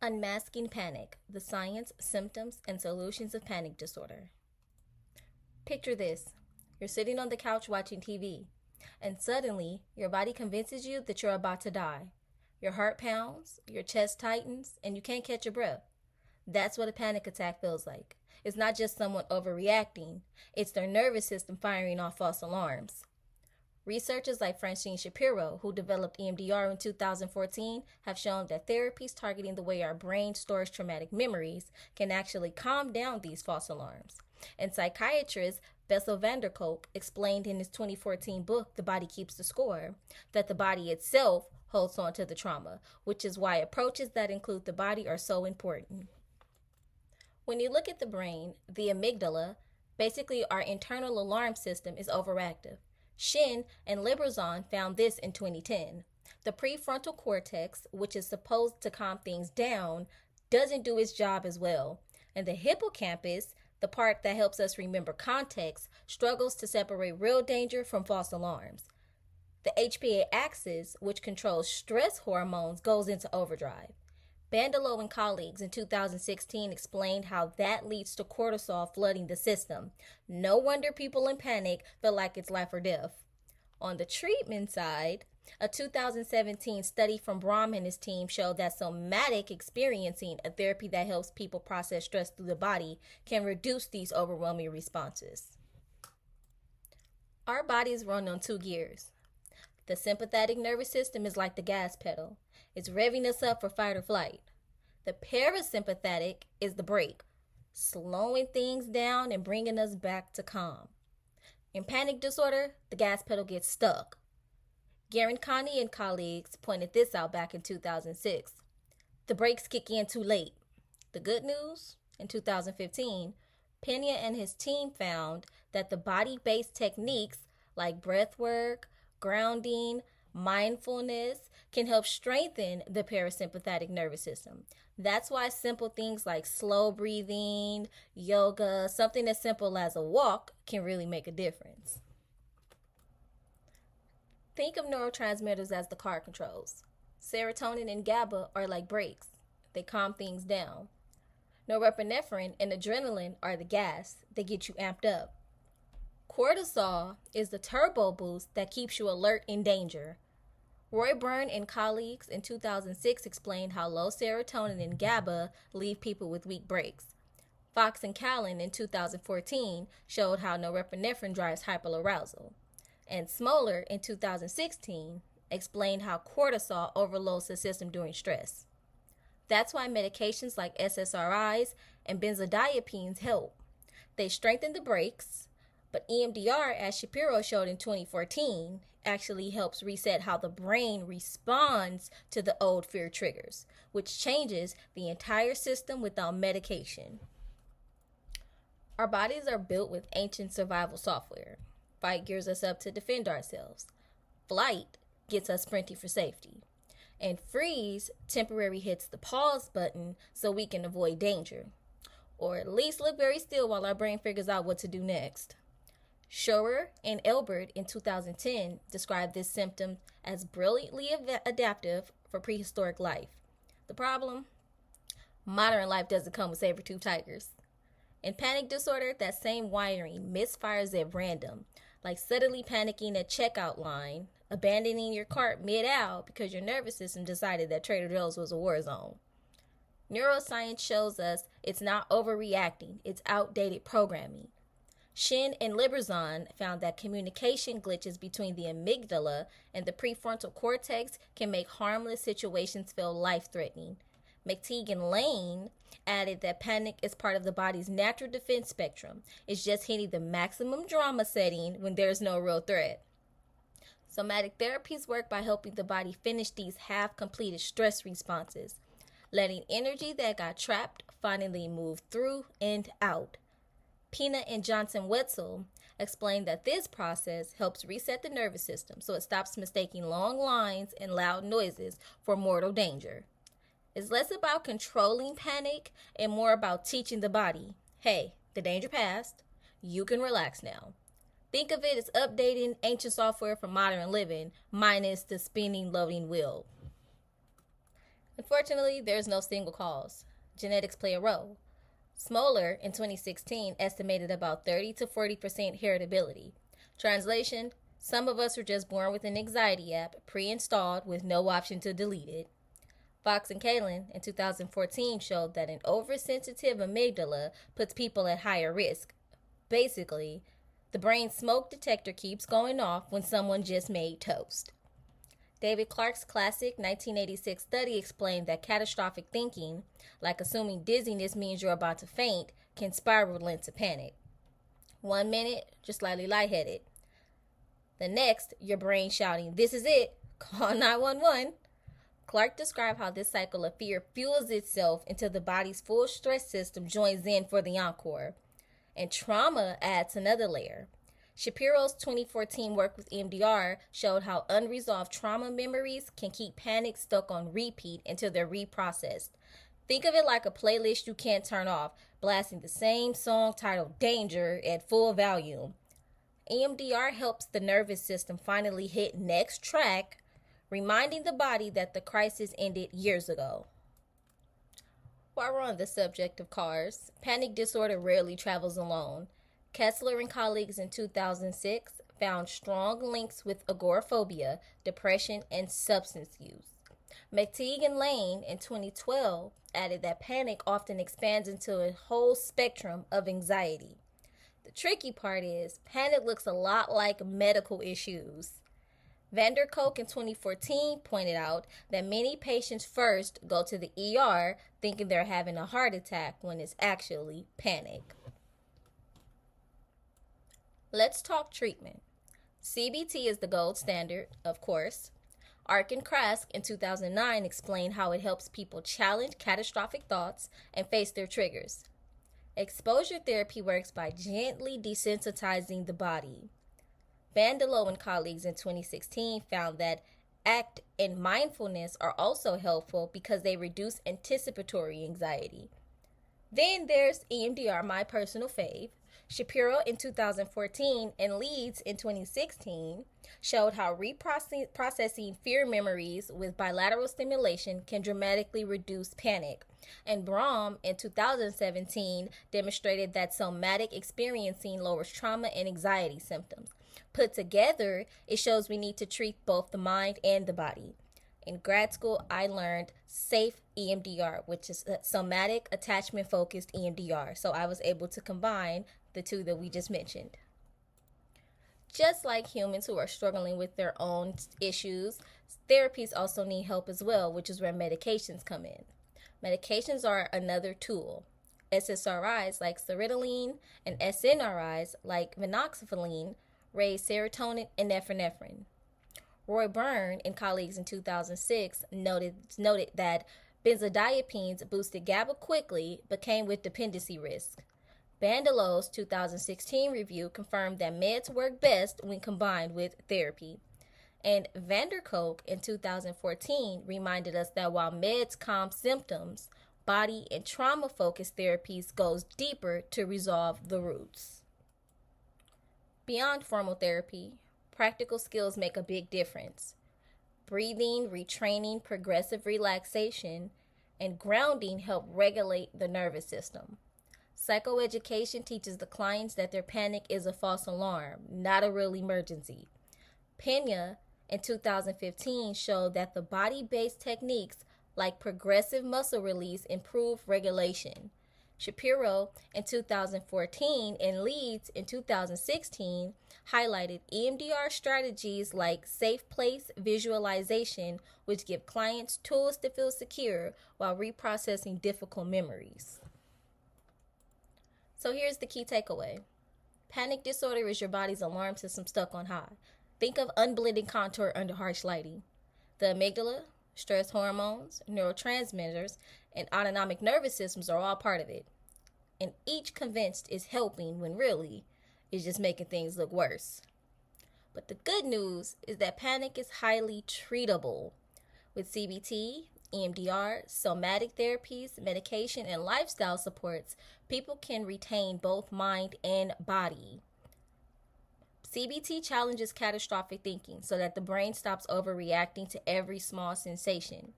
Unmasking Panic: The Science, Symptoms, and Solutions of Panic Disorder. Picture this: you're sitting on the couch watching TV, and suddenly your body convinces you that you're about to die. Your heart pounds, your chest tightens, and you can't catch your breath. That's what a panic attack feels like. It's not just someone overreacting, it's their nervous system firing off false alarms. Researchers like Francine Shapiro, who developed EMDR in 2014, have shown that therapies targeting the way our brain stores traumatic memories can actually calm down these false alarms. And psychiatrist Bessel van der Kolk explained in his 2014 book, The Body Keeps the Score, that the body itself holds on to the trauma, which is why approaches that include the body are so important. When you look at the brain, the amygdala, basically our internal alarm system, is overactive. Shin and Librazon found this in 2010. The prefrontal cortex, which is supposed to calm things down, doesn't do its job as well. And the hippocampus, the part that helps us remember context, struggles to separate real danger from false alarms. The HPA axis, which controls stress hormones, goes into overdrive. Bandelow and colleagues in 2016 explained how that leads to cortisol flooding the system. No wonder people in panic feel like it's life or death. On the treatment side, a 2017 study from Brahm and his team showed that somatic experiencing, a therapy that helps people process stress through the body, can reduce these overwhelming responses. Our bodies run on two gears. The sympathetic nervous system is like the gas pedal. It's revving us up for fight or flight. The parasympathetic is the brake, slowing things down and bringing us back to calm. In panic disorder, the gas pedal gets stuck. Garrancani and colleagues pointed this out back in 2006. The brakes kick in too late. The good news? In 2015, Pena and his team found that the body-based techniques like breath work, grounding, mindfulness can help strengthen the parasympathetic nervous system. That's why simple things like slow breathing, yoga, something as simple as a walk can really make a difference. Think of neurotransmitters as the car controls. Serotonin and GABA are like brakes. They calm things down. Norepinephrine and adrenaline are the gas. They get you amped up. Cortisol is the turbo boost that keeps you alert in danger. Roy Byrne and colleagues in 2006 explained how low serotonin and GABA leave people with weak brakes. Fox and Callan in 2014 showed how norepinephrine drives hyperarousal. And Smoller in 2016 explained how cortisol overloads the system during stress. That's why medications like SSRIs and benzodiazepines help. They strengthen the brakes, but EMDR, as Shapiro showed in 2014, actually helps reset how the brain responds to the old fear triggers, which changes the entire system without medication. Our bodies are built with ancient survival software. Fight gears us up to defend ourselves. Flight gets us sprinting for safety. And freeze temporarily hits the pause button so we can avoid danger. Or at least look very still while our brain figures out what to do next. Schorer and Elbert in 2010 described this symptom as brilliantly adaptive for prehistoric life. The problem? Modern life doesn't come with saber-tooth tigers. In panic disorder, that same wiring misfires at random, like suddenly panicking at checkout line, abandoning your cart mid-aisle because your nervous system decided that Trader Joe's was a war zone. Neuroscience shows us it's not overreacting, it's outdated programming. Shin and Librazon found that communication glitches between the amygdala and the prefrontal cortex can make harmless situations feel life-threatening. McTeague and Lane added that panic is part of the body's natural defense spectrum. It's just hitting the maximum drama setting when there's no real threat. Somatic therapies work by helping the body finish these half-completed stress responses, letting energy that got trapped finally move through and out. Pena and Johnson-Wetzel explained that this process helps reset the nervous system so it stops mistaking long lines and loud noises for mortal danger. It's less about controlling panic and more about teaching the body, hey, the danger passed, you can relax now. Think of it as updating ancient software for modern living, minus the spinning, loading wheel. Unfortunately, there's no single cause. Genetics play a role. Smoller in 2016 estimated about 30 to 40% heritability. Translation: some of us are just born with an anxiety app pre installed with no option to delete it. Fox and Kalin in 2014 showed that an oversensitive amygdala puts people at higher risk. Basically, the brain's smoke detector keeps going off when someone just made toast. David Clark's classic 1986 study explained that catastrophic thinking, like assuming dizziness means you're about to faint, can spiral into panic. 1 minute, you're slightly lightheaded. The next, your brain shouting, "This is it, call 911." Clark described how this cycle of fear fuels itself until the body's full stress system joins in for the encore. And trauma adds another layer. Shapiro's 2014 work with EMDR showed how unresolved trauma memories can keep panic stuck on repeat until they're reprocessed. Think of it like a playlist you can't turn off, blasting the same song titled Danger at full volume. EMDR helps the nervous system finally hit next track, reminding the body that the crisis ended years ago. While we're on the subject of cars, panic disorder rarely travels alone. Kessler and colleagues in 2006 found strong links with agoraphobia, depression, and substance use. McTeague and Lane in 2012 added that panic often expands into a whole spectrum of anxiety. The tricky part is, panic looks a lot like medical issues. Vanderkolk in 2014 pointed out that many patients first go to the ER thinking they're having a heart attack when it's actually panic. Let's talk treatment. CBT is the gold standard, of course. Ark and Krask in 2009 explained how it helps people challenge catastrophic thoughts and face their triggers. Exposure therapy works by gently desensitizing the body. Bandelow and colleagues in 2016 found that ACT and mindfulness are also helpful because they reduce anticipatory anxiety. Then there's EMDR, my personal fave. Shapiro in 2014 and Leeds in 2016 showed how reprocessing fear memories with bilateral stimulation can dramatically reduce panic. And Brahm in 2017 demonstrated that somatic experiencing lowers trauma and anxiety symptoms. Put together, it shows we need to treat both the mind and the body. In grad school, I learned SAFE EMDR, which is somatic attachment focused EMDR. So I was able to combine the two that we just mentioned. Just like humans who are struggling with their own issues, therapies also need help as well, which is where medications come in. Medications are another tool. SSRIs like sertraline and SNRIs like minoxidil raise serotonin and epinephrine. Roy Byrne and colleagues in 2006 noted that benzodiazepines boosted GABA quickly but came with dependency risk. Bandelow's 2016 review confirmed that meds work best when combined with therapy. And Vanderkolk in 2014 reminded us that while meds calm symptoms, body and trauma-focused therapies goes deeper to resolve the roots. Beyond formal therapy, practical skills make a big difference. Breathing, retraining, progressive relaxation, and grounding help regulate the nervous system. Psychoeducation teaches the clients that their panic is a false alarm, not a real emergency. Pena in 2015 showed that the body-based techniques like progressive muscle release improve regulation. Shapiro in 2014 and Leeds in 2016 highlighted EMDR strategies like safe place visualization, which give clients tools to feel secure while reprocessing difficult memories. So here's the key takeaway. Panic disorder is your body's alarm system stuck on high. Think of unblended contour under harsh lighting. The amygdala, stress hormones, neurotransmitters, and autonomic nervous systems are all part of it. And each convinced is helping when really it's just making things look worse. But the good news is that panic is highly treatable. With CBT, EMDR, somatic therapies, medication, and lifestyle supports, people can retain both mind and body. CBT challenges catastrophic thinking so that the brain stops overreacting to every small sensation.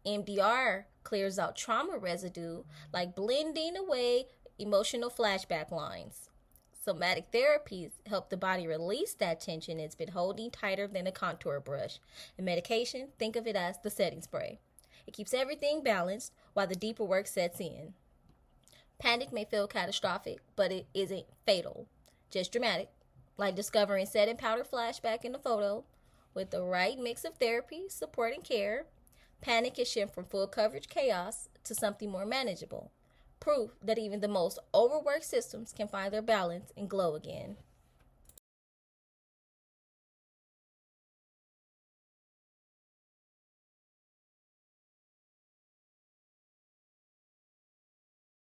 MDR clears out trauma residue, like blending away emotional flashback lines. Somatic therapies help the body release that tension it's been holding tighter than a contour brush. And medication, think of it as the setting spray. It keeps everything balanced while the deeper work sets in. Panic may feel catastrophic, but it isn't fatal, just dramatic, like discovering setting powder flashback in a photo. With the right mix of therapy, support, and care, panic is shifted from full coverage chaos to something more manageable. Proof that even the most overworked systems can find their balance and glow again.